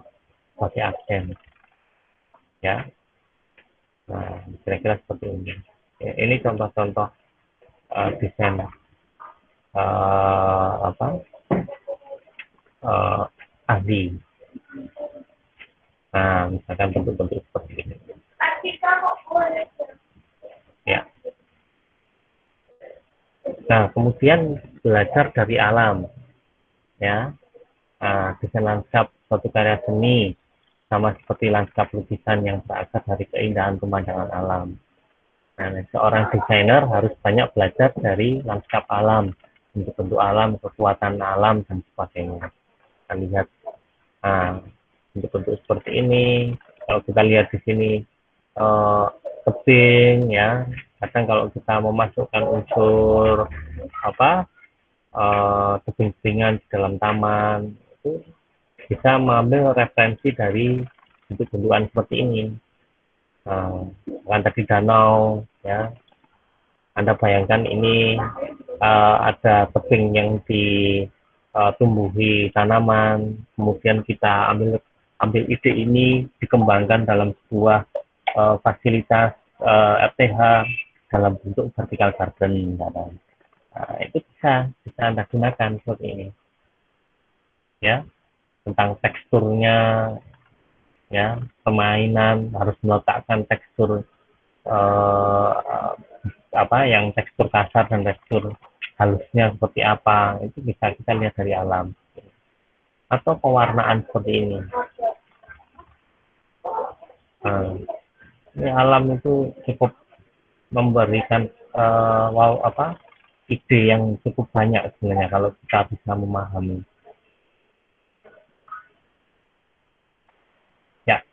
A: sebagai aksen, ya. Nah, kira-kira seperti ini. Ya, ini contoh-contoh desain ahli. Nah, misalkan bentuk-bentuk seperti ini. Ya. Nah, kemudian belajar dari alam, ya. Desain landskap suatu karya seni sama seperti landskap lukisan yang berasal dari keindahan pemandangan alam. Nah, seorang desainer harus banyak belajar dari landskap alam, bentuk-bentuk alam, kekuatan alam, dan sebagainya. Kita lihat bentuk-bentuk seperti ini. Kalau kita lihat di sini tebing, ya. Kadang kalau kita memasukkan unsur tebing-tebingan di dalam taman, itu bisa mengambil referensi dari bentuk-bentukan seperti ini. Kan tadi danau, ya. Anda bayangkan ini ada tebing yang ditumbuhi tanaman, kemudian kita ambil ide ini dikembangkan dalam sebuah fasilitas RTH dalam bentuk vertical garden. Itu bisa Anda gunakan seperti ini, ya. Tentang teksturnya, ya, permainan harus meletakkan tekstur yang tekstur kasar dan tekstur halusnya seperti apa, itu bisa kita lihat dari alam. Atau pewarnaan seperti ini. Ini alam itu cukup memberikan ide yang cukup banyak sebenarnya kalau kita bisa memahami. Ya,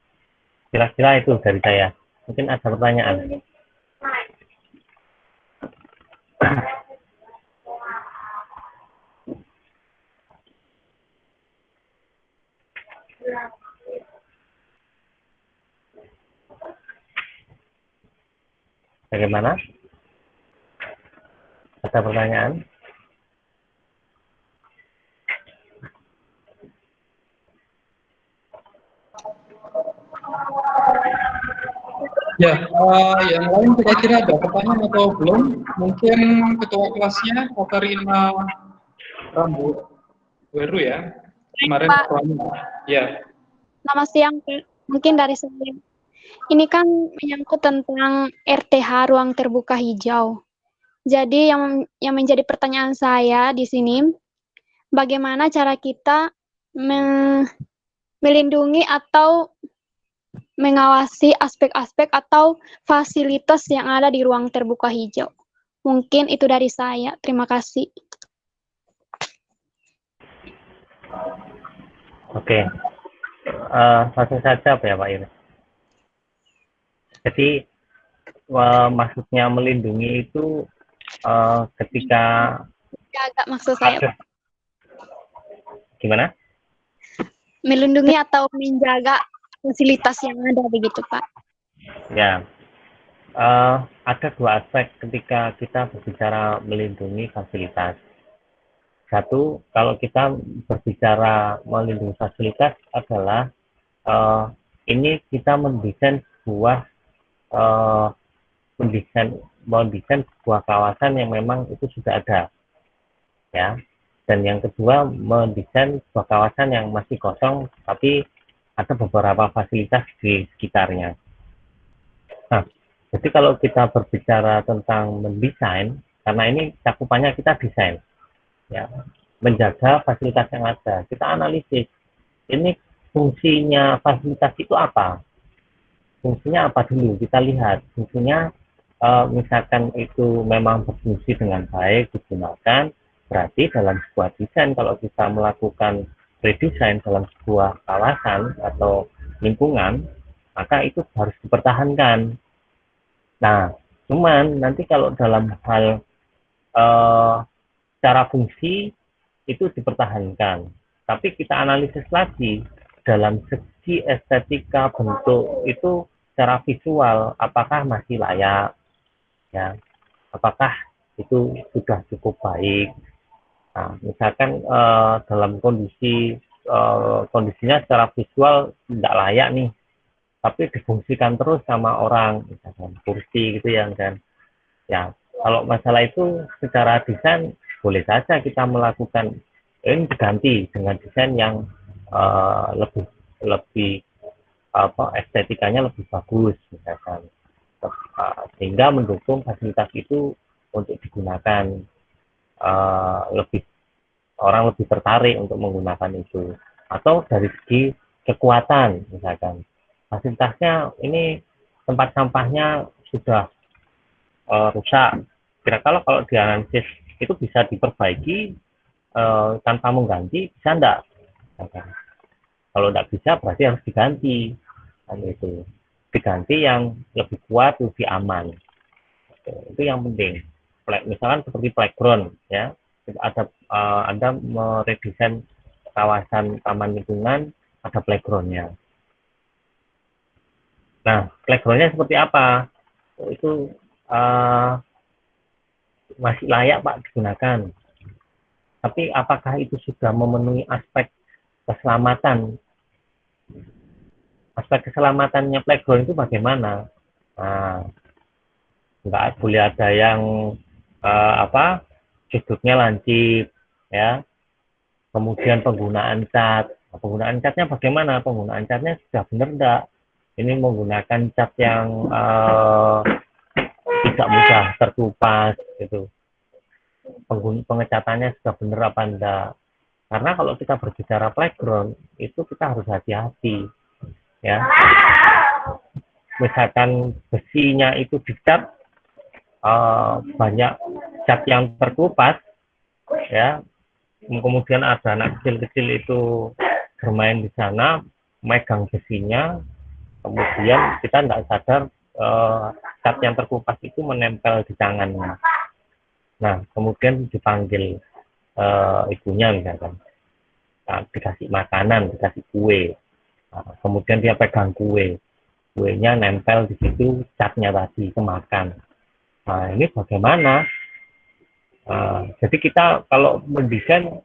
A: kira-kira itu dari saya. Mungkin ada pertanyaan. Bagaimana? Ada pertanyaan?
D: Ya, yang lain kira-kira ada pertanyaan atau belum? Mungkin ketua kelasnya, Katarina Rambu Weru, ya? Kemarin ketuanya. Ya.
C: Selamat siang, Pak. Mungkin dari saya. Ini kan menyangkut tentang RTH, ruang terbuka hijau. Jadi yang menjadi pertanyaan saya di sini, bagaimana cara kita melindungi atau mengawasi aspek-aspek atau fasilitas yang ada di ruang terbuka hijau. Mungkin itu dari saya. Terima kasih.
A: Oke. Langsung saja ya Pak Iris. Jadi maksudnya melindungi itu ketika
C: Menjaga maksud saya.
A: Gimana?
C: Melindungi atau menjaga fasilitas yang ada begitu Pak.
A: Ya. ada dua aspek ketika kita berbicara melindungi fasilitas. Satu, kalau kita berbicara melindungi fasilitas adalah ini kita mendesain sebuah mendesain sebuah kawasan yang memang itu sudah ada, ya. Dan yang kedua, mendesain sebuah kawasan yang masih kosong, tapi ada beberapa fasilitas di sekitarnya. Nah, jadi kalau kita berbicara tentang mendesain, karena ini cakupannya kita desain, ya, menjaga fasilitas yang ada, kita analisis, ini fungsinya fasilitas itu apa? Fungsinya apa dulu? Kita lihat fungsinya. Misalkan itu memang berfungsi dengan baik digunakan, berarti dalam sebuah desain kalau kita melakukan redesign dalam sebuah kawasan atau lingkungan, maka itu harus dipertahankan. Nah, cuman nanti kalau dalam hal secara fungsi itu dipertahankan, tapi kita analisis lagi dalam segi estetika bentuk itu secara visual apakah masih layak, ya, apakah itu sudah cukup baik. Nah, misalkan dalam kondisinya secara visual tidak layak nih, tapi difungsikan terus sama orang, misalkan kursi gitu ya kan. Ya, kalau masalah itu secara desain boleh saja kita melakukan ini diganti dengan desain yang lebih estetikanya lebih bagus misalkan. Sehingga mendukung fasilitas itu untuk digunakan, orang lebih tertarik untuk menggunakan itu. Atau dari segi kekuatan misalkan fasilitasnya ini tempat sampahnya sudah rusak, kira-kira kalau dianalisis itu bisa diperbaiki tanpa mengganti, bisa enggak? Kalau enggak bisa berarti harus diganti, kan itu. Diganti yang lebih kuat, lebih aman. Itu yang penting. Misalkan seperti playground, ya, Anda meredesain kawasan taman lingkungan, ada playgroundnya. Nah, playgroundnya seperti apa? Itu masih layak Pak digunakan. Tapi apakah itu sudah memenuhi aspek keselamatan? Aspek keselamatannya playground itu bagaimana? Nah, nggak boleh ada yang sudutnya lancip, ya. Kemudian penggunaan cat. Nah, penggunaan catnya bagaimana? Penggunaan catnya sudah benar enggak? Ini menggunakan cat yang tidak mudah terkelupas, gitu. Pengecatannya sudah benar apa enggak? Karena kalau kita berbicara playground, itu kita harus hati-hati, ya. Misalkan besinya itu dicat banyak cat yang terkelupas, ya, kemudian ada anak kecil-kecil itu bermain di sana, megang besinya, kemudian kita tidak sadar cat yang terkelupas itu menempel di tangannya. Nah, kemudian dipanggil ibunya misalkan, nah, dikasih makanan, dikasih kue, nah, kemudian dia pegang kuenya nempel di situ, catnya tadi kemakan. Nah, ini bagaimana? Jadi kita kalau mendesain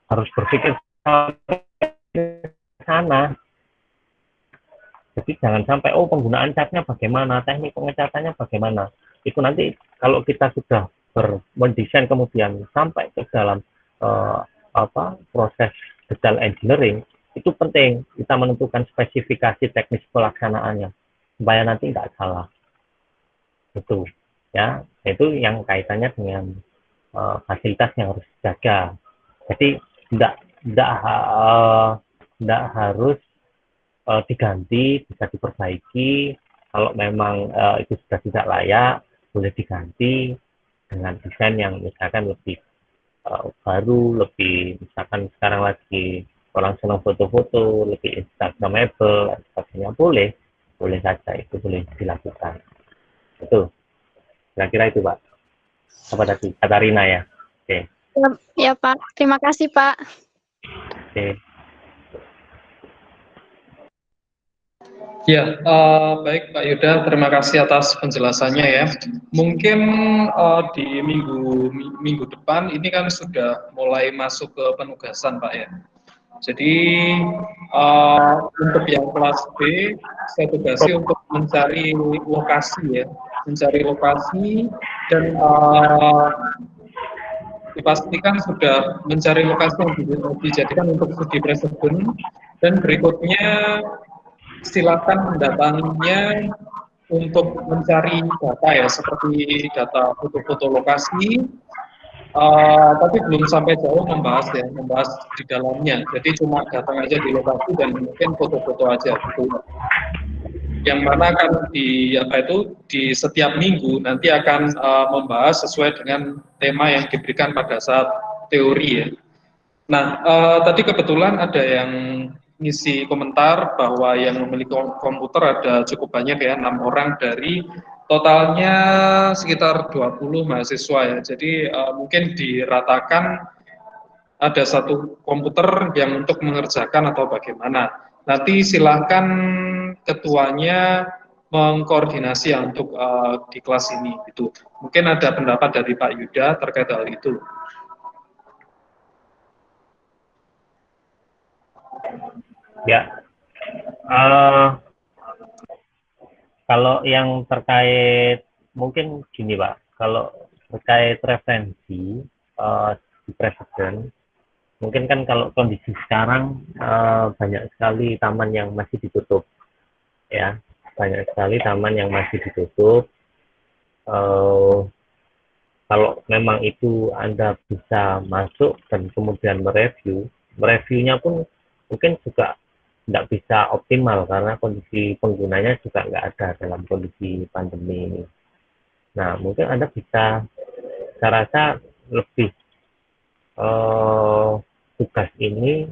A: harus berpikir ke sana. Jadi jangan sampai penggunaan catnya bagaimana, teknik pengecatannya bagaimana. Itu nanti kalau kita sudah mendesain kemudian sampai ke dalam proses detail engineering, itu penting kita menentukan spesifikasi teknis pelaksanaannya supaya nanti nggak salah. Itu, ya, itu yang kaitannya dengan fasilitas yang harus dijaga. Jadi tidak harus diganti, bisa diperbaiki. Kalau memang itu sudah tidak layak, boleh diganti dengan desain yang misalkan lebih baru, lebih misalkan sekarang lagi orang senang foto-foto, lebih instagramable, sebagainya, boleh saja, itu boleh dilakukan. Itu kira-kira itu Pak. Apa tadi? Katarina ya. Oke.
C: Ya Pak, terima kasih Pak.
A: Oke.
D: Ya, baik Pak Yuda, terima kasih atas penjelasannya ya. Mungkin di minggu depan ini kan sudah mulai masuk ke penugasan Pak ya. Jadi untuk yang kelas B, saya tugasi untuk mencari lokasi ya, mencari lokasi dan dipastikan sudah mencari lokasi yang dijadikan untuk studi presiden, dan berikutnya silakan mendatanginya untuk mencari data ya, seperti data foto-foto lokasi, tapi belum sampai jauh membahas di dalamnya. Jadi cuma datang aja di lokasi dan mungkin foto-foto aja gitu. Yang mana akan di setiap minggu nanti akan membahas sesuai dengan tema yang diberikan pada saat teori ya. Nah, tadi kebetulan ada yang ngisi komentar bahwa yang memiliki komputer ada cukup banyak ya, 6 orang dari totalnya sekitar 20 mahasiswa ya. Jadi mungkin diratakan ada satu komputer yang untuk mengerjakan atau bagaimana. Nanti silakan ketuanya mengkoordinasi ya untuk di kelas ini gitu. Mungkin ada pendapat dari Pak Yuda terkait hal itu.
A: Ya, kalau yang terkait mungkin gini Pak, kalau terkait referensi di presiden, mungkin kan kalau kondisi sekarang banyak sekali taman yang masih ditutup, ya, banyak sekali taman yang masih ditutup. Kalau memang itu Anda bisa masuk dan kemudian mereviewnya pun mungkin juga tidak bisa optimal karena kondisi penggunanya juga nggak ada dalam kondisi pandemi ini. Nah, mungkin Anda bisa, saya rasa lebih tugas ini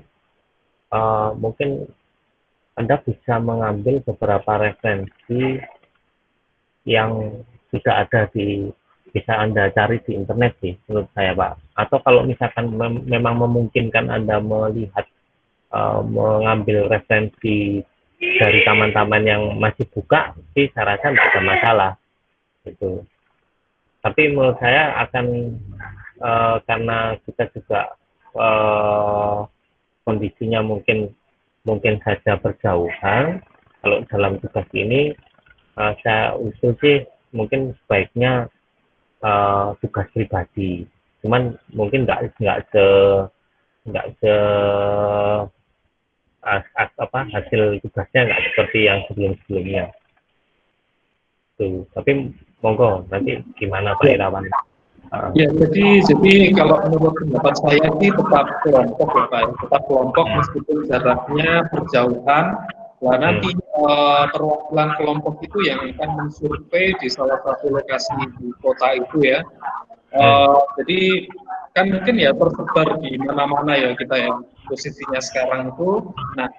A: mungkin Anda bisa mengambil beberapa referensi yang sudah ada bisa Anda cari di internet sih, menurut saya Pak. Atau kalau misalkan memang memungkinkan Anda melihat mengambil referensi dari taman-taman yang masih buka, sih saya rasa tidak ada masalah gitu. Tapi menurut saya akan karena kita juga kondisinya mungkin saja berjauhan, kalau dalam tugas ini saya usul sih mungkin sebaiknya tugas pribadi, cuman mungkin nggak se hasil tugasnya nggak seperti yang sebelumnya. Tuh, tapi monggo nanti gimana Pak Irawan?
D: Ya, jadi kalau menurut pendapat saya sih tetap kelompok ya Pak, tetap kelompok meskipun jaraknya berjauhan. Nah, nanti perwakilan kelompok itu yang akan mensurvei di salah satu lokasi di kota itu ya. Jadi kan mungkin ya tersebar di mana-mana ya kita ya posisinya sekarang itu. Nah,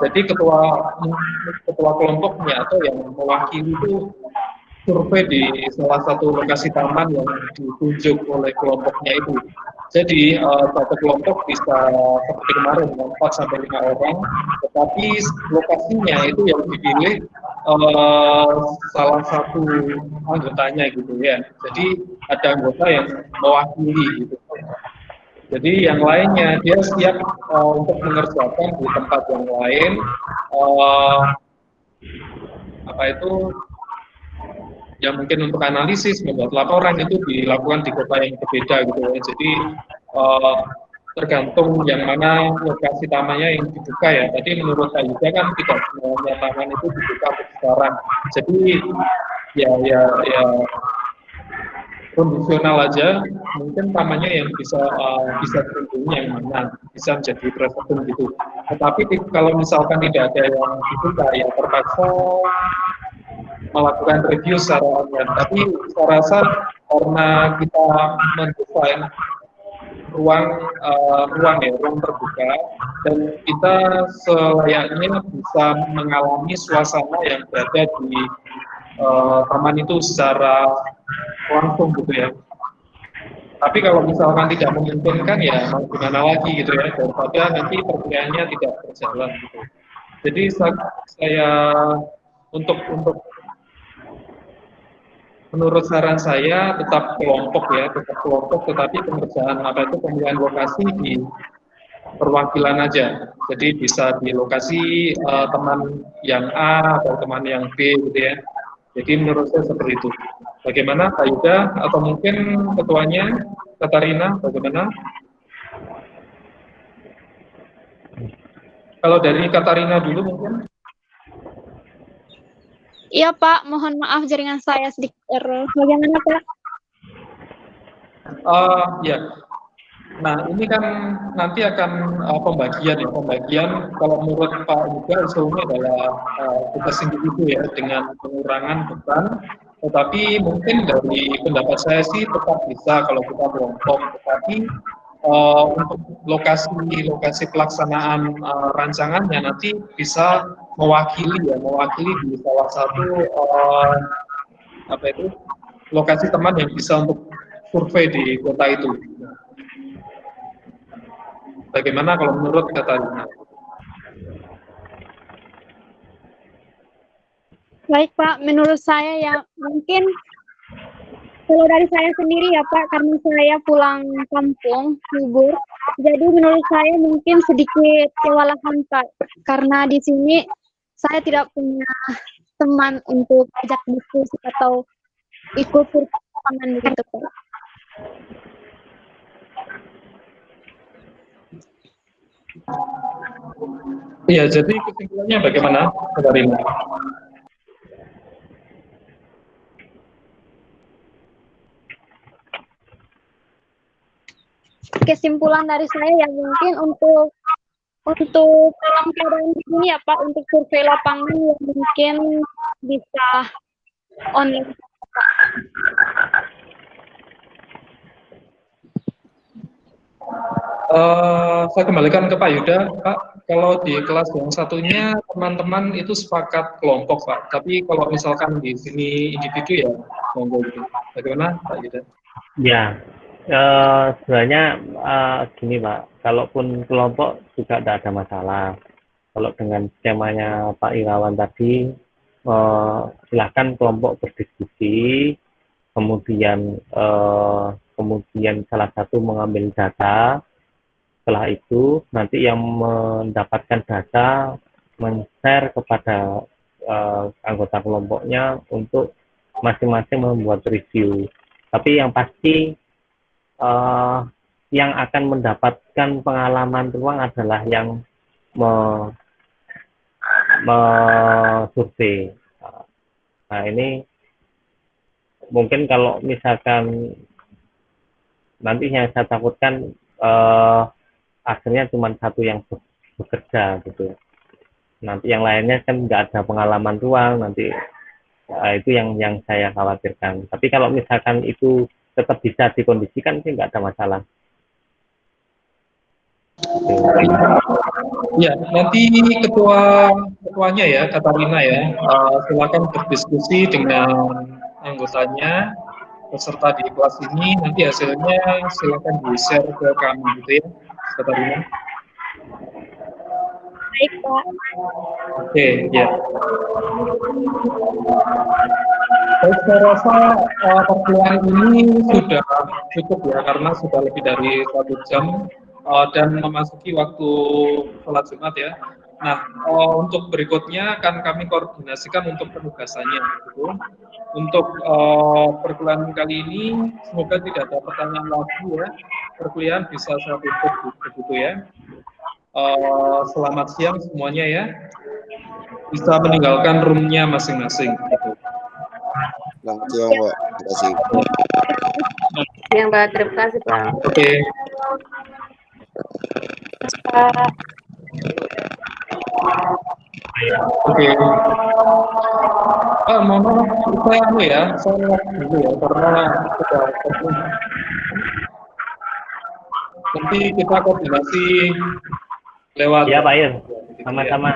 D: jadi ketua kelompoknya atau yang mewakili itu survei di salah satu lokasi taman yang ditunjuk oleh kelompoknya itu. Jadi satu kelompok bisa seperti kemarin 4 sampai 5 orang, tetapi lokasinya itu yang dipilih salah satu anggotanya gitu ya. Jadi ada anggota yang mewakili gitu. Jadi yang lainnya dia siap untuk mengerjakan di tempat yang lain. Yang mungkin untuk analisis, membuat laporan itu dilakukan di kota yang berbeda gitu ya. Jadi tergantung yang mana lokasi tamannya yang dibuka ya. Tadi menurut saya juga kan tidak semuanya taman itu dibuka untuk sekarang. Jadi ya kondisional aja, mungkin tamannya yang bisa dikunjungi yang mana, bisa menjadi presiden gitu. Tetapi kalau misalkan tidak ada yang dibuka ya terpaksa melakukan review secara online. Tapi saya rasa karena kita mendesain ruang terbuka dan kita selayaknya bisa mengalami suasana yang berada di taman itu secara langsung gitu ya. Tapi kalau misalkan tidak memungkinkan ya mau gimana lagi gitu ya, daripada nanti perkuliahannya tidak berjalan gitu. Jadi saya untuk menurut saran saya tetap kelompok ya, tetap kelompok, tetapi pengerjaan pemilihan lokasi di perwakilan aja. Jadi bisa di lokasi teman yang A atau teman yang B gitu ya. Jadi menurut saya seperti itu. Bagaimana Pak Yuda atau mungkin ketuanya Katarina, bagaimana? Kalau dari Katarina dulu mungkin.
C: Iya Pak, mohon maaf jaringan saya sedikit error. Bagaimana Pak?
D: Ya. Nah, ini kan nanti akan pembagian kalau menurut Pak Yuda usulnya adalah tugas individu ya dengan pengurangan beban, tetapi mungkin dari pendapat saya sih tetap bisa kalau kita kelompok, tetapi untuk lokasi pelaksanaan rancangannya nanti bisa mewakili di salah satu lokasi teman yang bisa untuk survei di kota itu. Bagaimana kalau menurut Katarina?
C: Baik Pak, menurut saya ya mungkin kalau dari saya sendiri ya Pak, karena saya pulang kampung libur, jadi menurut saya mungkin sedikit kewalahan Pak, karena di sini saya tidak punya teman untuk ajak diskusi atau ikut pertemuan begitu Pak.
D: Iya, jadi kesimpulannya bagaimana, Katarina?
C: Kesimpulan dari saya ya mungkin untuk dalam keadaan di sini ya Pak, untuk survei lapangan yang mungkin bisa online.
D: Saya kembalikan ke Pak Yuda, Pak. Kalau di kelas yang satunya teman-teman itu sepakat kelompok, Pak. Tapi kalau misalkan di sini individu ya, monggo gitu. Bagaimana, Pak Yuda?
A: Ya, sebenarnya gini Pak, kalaupun kelompok juga tidak ada masalah. Kalau dengan skemanya Pak Irawan tadi, silahkan kelompok berdiskusi, kemudian salah satu mengambil data. Setelah itu nanti yang mendapatkan data men-share kepada anggota kelompoknya untuk masing-masing membuat review. Tapi yang pasti yang akan mendapatkan pengalaman ruang adalah yang survei. Nah ini mungkin kalau misalkan nanti yang saya takutkan akhirnya cuma satu yang bekerja gitu. Nanti yang lainnya kan nggak ada pengalaman ruang, nanti itu yang saya khawatirkan. Tapi kalau misalkan itu tetap bisa dikondisikan sih nggak ada masalah.
D: Ya, nanti ketuanya ya, Katarina ya, silakan berdiskusi dengan anggotanya peserta di kelas ini, nanti hasilnya silakan di-share ke kami gitu ya, Katarina.
C: Baik Pak.
D: Oke, ya. Saya rasa pertemuan ini sudah cukup ya, karena sudah lebih dari 1 jam dan memasuki waktu sholat Jumat ya. Nah, untuk berikutnya akan kami koordinasikan untuk penugasannya. Gitu. Untuk perkuliahan kali ini, semoga tidak ada pertanyaan lagi ya. Perkuliahan bisa saya tutup begitu ya. Selamat siang semuanya ya. Bisa meninggalkan roomnya masing-masing. Gitu.
B: Selamat siang Pak, terima kasih.
E: Yang Mbak, terima kasih Pak.
D: Oke. Oke. Mohon maaf, saya lewat dulu ya, karena sudah penuh. Nanti kita koordinasi lewat.
A: Ya Pak Ir, sama-sama.